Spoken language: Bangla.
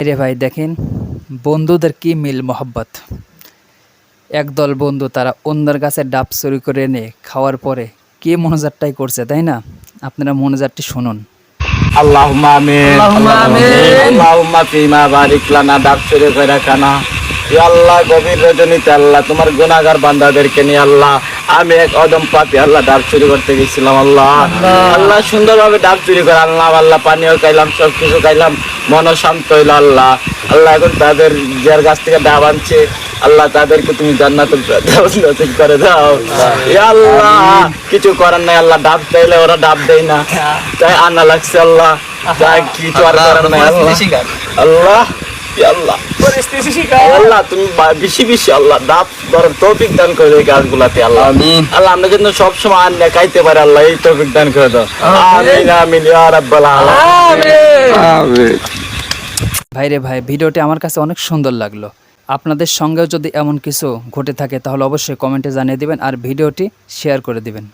রে ভাই দেখেন বন্ধুদের কি মিল মোহাব্বত। একদল বন্ধু তারা অন্যের গাছে ডাব চুরি করে এনে খাওয়ার পরে কি মনোজারটাই করছে, তাই না? আপনারা মনোজারটি শুনুন। আল্লাহুম্মা আমিন আল্লাহুম্মা ফিমা বারিক লানা ডাব চুরি করে খানা। ইয়া আল্লাহ, গভীর রজনীতে আল্লাহ তোমার গুনাহগার বান্দাদেরকে নিয়ে আল্লাহ আমি এক অদম পাপী আল্লাহ ডাব চুরি করতে গেছিলাম। আল্লাহ সুন্দরভাবে ডাব চুরি করে আনলাম। আল্লাহ পানিও খাইলাম, সব কিছু খাইলাম, মনও শান্ত হইল। আল্লাহ এখন তাদের যার গাছ থেকে ডাব আনছে আল্লাহ তাদেরকে তুমি জান্নাতুল ফেরদাউস নসিব করে দাও। ইয়া আল্লাহ, কিছু করার নাই আল্লাহ, ডাব চাইলে ওরা ডাব দেয় না, তাই আনা লাগছে আল্লাহ, তাই কিছু আর করার নাই আল্লাহ। আল্লাহ তুমি বেশি বেশি আল্লাহ ডাব ধরার তৌফিক দান করে এই গাছগুলাতে আল্লাহ। আল্লাহ আমরা যেন সবসময় আন্না খাইতে পারি আল্লাহ, এই তৌফিক দান করে দাও। আমিন আমিন ইয়া রাব্বাল আলামিন। ভাইরে ভাই, ভিডিওটি আমার কাছে অনেক সুন্দর লাগলো। আপনাদের সঙ্গেও যদি এমন কিছু ঘটে থাকে তাহলে অবশ্যই কমেন্টে জানিয়ে দিবেন আর ভিডিওটি শেয়ার করে দিবেন।